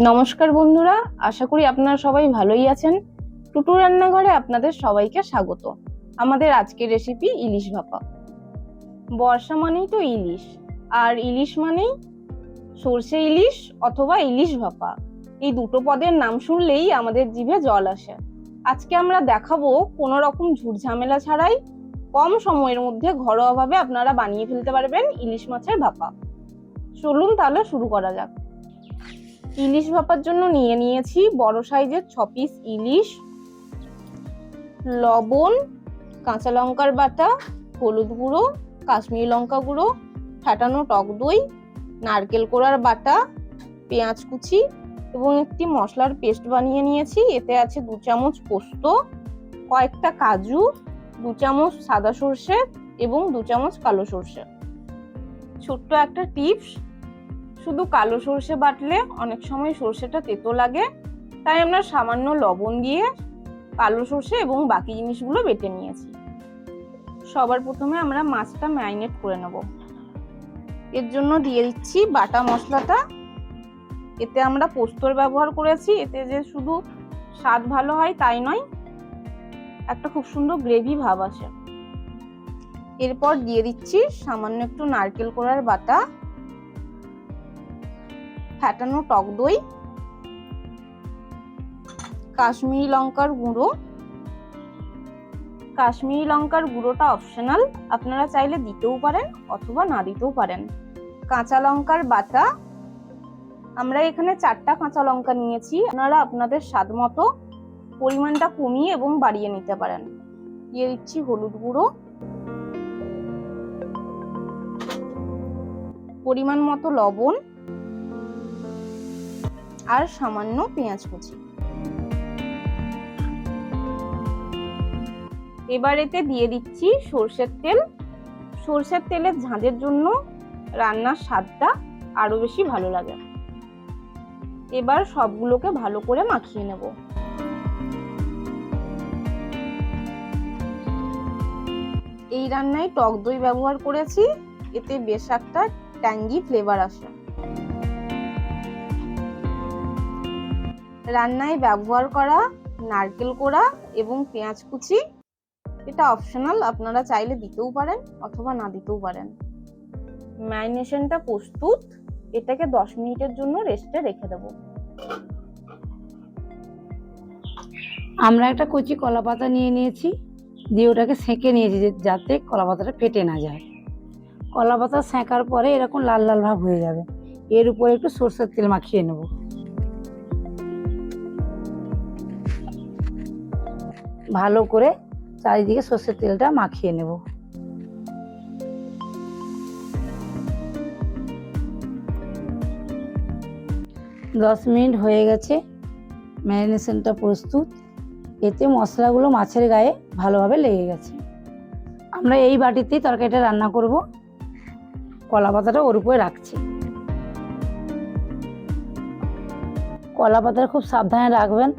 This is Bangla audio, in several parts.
নমস্কার বন্ধুরা, আশা করি আপনারা সবাই ভালোই আছেন। টুটু রান্নাঘরে আপনাদের সবাইকে স্বাগত। আমাদের আজকের রেসিপি ইলিশ ভাপা। বর্ষা মানেই তো ইলিশ, আর ইলিশ মানেই সর্ষে ইলিশ অথবা ইলিশ ভাপা। এই দুটো পদের নাম শুনলেই আমাদের জিভে জল আসে। আজকে আমরা দেখাবো কোনো রকম ঝুট ঝামেলা ছাড়াই কম সময়ের মধ্যে ঘরোয়াভাবে আপনারা বানিয়ে ফেলতে পারবেন ইলিশ মাছের ভাপা। চলুন তাহলে শুরু করা যাক। ইলিশ ভাপার জন্য নিয়ে নিয়েছি বড় সাইজের 6 পিস ইলিশ, লবণ, কাঁচা লঙ্কার বাটা, হলুদ গুঁড়ো, কাশ্মীরি লঙ্কা গুঁড়ো, ফাটানো টক দই, নারকেল কোড়ার বাটা, পেঁয়াজ কুচি এবং একটি মশলার পেস্ট বানিয়ে নিয়েছি। এতে আছে 2 চামচ পোস্ত, কয়েকটা কাজু, 2 চামচ সাদা সর্ষে এবং 2 চামচ কালো সর্ষে। ছোট্ট একটা টিপস, শুধু কালো সর্ষে বাটলে অনেক সময় সর্ষেটা তেতো লাগে, তাই আমরা সামান্য লবণ দিয়ে কালো সর্ষে এবং বাকি জিনিসগুলো বেটে নিয়েছি। সবার প্রথমে আমরা মাছটা ম্যারিনেট করে নেব। এর জন্য দিয়ে দিচ্ছি বাটা মশলাটা। এতে আমরা পোস্তর ব্যবহার করেছি। এতে যে শুধু স্বাদ ভালো হয় তাই নয়, একটা খুব সুন্দর গ্রেভি ভাব আসে। এরপর দিয়ে দিচ্ছি সামান্য একটু নারকেল কোড়ার বাটা, ফাটানো টক দই, কাশ্মীরি লঙ্কার গুঁড়ো। কাশ্মীরি লঙ্কার গুঁড়োটা অপশনাল, আপনারা চাইলে দিতেও পারেন অথবা না দিতেও পারেন। কাঁচা লঙ্কার বাটা, আমরা এখানে 4টা কাঁচা লঙ্কা নিয়েছি, আপনারা আপনাদের স্বাদ মতো পরিমাণটা কমিয়ে এবং বাড়িয়ে নিতে পারেন। দিয়ে দিচ্ছি হলুদ গুঁড়ো, পরিমাণ মতো লবণ আর সামান্য পেঁয়াজ কুচি। এবার এতে দিয়ে দিচ্ছি সরষের তেল। সরষের তেলের ঝাঁঝের জন্য রান্নার স্বাদটা আরো বেশি ভালো লাগে। এবার সবগুলোকে ভালো করে মাখিয়ে নেব। এই রান্নায় টক দই ব্যবহার করেছি, এতে বেশ একটা ট্যাঙ্গি ফ্লেভার আসে। রান্নায় ব্যবহার করা নারকেল কোড়া এবং পেঁয়াজ কুচি, এটা অপশনাল, আপনারা চাইলে দিতেও পারেন অথবা না দিতেও পারেন। ম্যারিনেশনটা প্রস্তুত, এটাকে 10 মিনিটের জন্য রেস্টে রেখে দেব। আমরা একটা কচি কলা পাতা নিয়ে নিয়েছি, দিয়ে ওটাকে সেঁকে নিয়েছি যাতে কলা পাতাটা ফেটে না যায়। কলা পাতা সেঁকার পরে এরকম লাল লাল ভাব হয়ে যাবে। এর উপরে একটু সরষের তেল মাখিয়ে নেব। ভালো করে চারিদিকে সরষের তেলটা মাখিয়ে নেব। দশ মিনিট হয়ে গেছে, ম্যারিনেশনটা প্রস্তুত। এতে মশলাগুলো মাছের গায়ে ভালোভাবে লেগে গেছে। আমরা এই বাটিতেই তরকারিটা রান্না করব। কলা পাতাটা ওর উপরে রাখছি। কলা পাতাটা খুব সাবধানে রাখবেন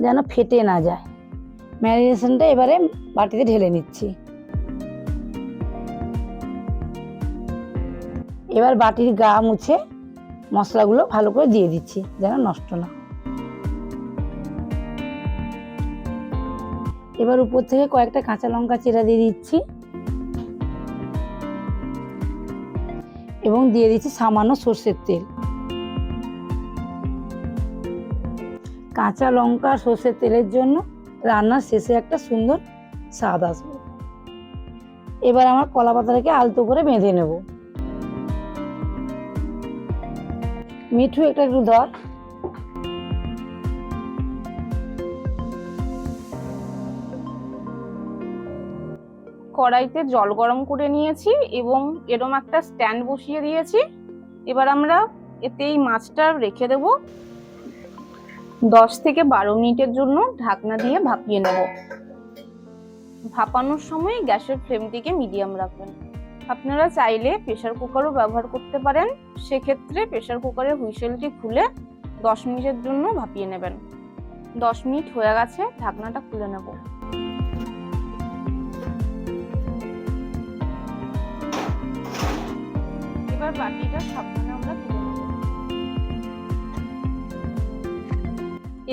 যেন ফেটে না যায়। ম্যারিনেশনটা এবারে বাটিতে ঢেলে নিচ্ছি। এবার বাটির গা মুছে মশলাগুলো ভালো করে দিয়ে দিচ্ছি যেন নষ্ট না। এবার উপর থেকে কয়েকটা কাঁচা লঙ্কা চিরা দিয়ে দিচ্ছি এবং দিয়ে দিচ্ছি সামান্য সরষের তেল। কাঁচা লঙ্কা সরষের তেলের জন্য রান্নার শেষে একটা সুন্দর স্বাদ আসবে। এবার আমার কলা পাতাটাকে আলতো করে বেঁধে নেব। মিঠু এটা একটু ধর। কড়াইতে জল গরম করে নিয়েছি এবং এরকম একটা স্ট্যান্ড বসিয়ে দিয়েছি। এবার আমরা এতে এই মাছটা রেখে দেব। 10 থেকে 12 মিনিটের জন্য ঢাকনা দিয়ে ভাপিয়ে নেব। ভাপানোর সময় গ্যাসের ফ্লেমটিকে মিডিয়াম রাখবেন। আপনারা চাইলে প্রেসার কুকারও ব্যবহার করতে পারেন, সেক্ষেত্রে প্রেসার কুকারের হুইসেলটি খুলে 10 মিনিটের জন্য ভাপিয়ে নেবেন। 10 মিনিট হয়ে গেছে, ঢাকনাটা খুলে নেব। এবার বাটিটা সাবধানে আমরা তুলে নেব।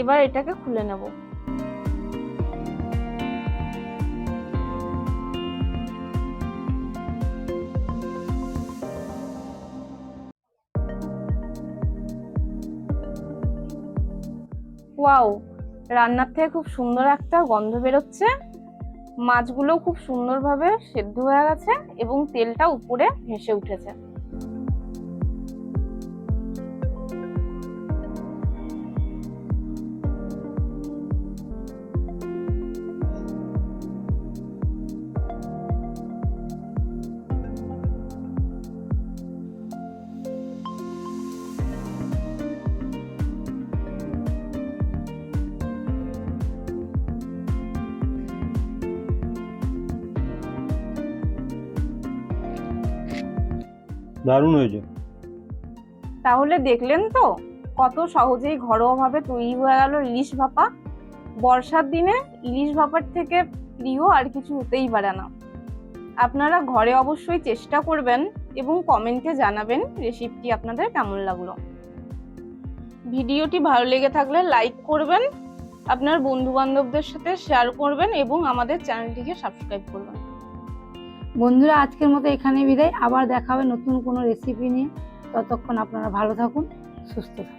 এবার এটাকে খুলে নেব। ওয়াও, রান্নার থেকে খুব সুন্দর একটা গন্ধ বেরোচ্ছে। মাছগুলো খুব সুন্দরভাবে সেদ্ধ হয়ে গেছে এবং তেলটা উপরে ভেসে উঠেছে। দারুণ হয়েছে। তাহলে দেখলেন তো কত সহজেই ঘরোয়াভাবে তৈরি হয়ে গেল ইলিশ ভাপা। বর্ষার দিনে ইলিশ ভাপার থেকে প্রিয় আর কিছু হতেই পারে না। আপনারা ঘরে অবশ্যই চেষ্টা করবেন এবং কমেন্টে জানাবেন রেসিপিটি আপনাদের কেমন লাগলো। ভিডিওটি ভালো লেগে থাকলে লাইক করবেন, আপনার বন্ধু বান্ধবদের সাথে শেয়ার করবেন এবং আমাদের চ্যানেলটিকে সাবস্ক্রাইব করবেন। বন্ধুরা, আজকের মতো এখানে বিদায়। আবার দেখা হবে নতুন কোনো রেসিপি নিয়ে। ততক্ষণ আপনারা ভালো থাকুন, সুস্থ থাকুন।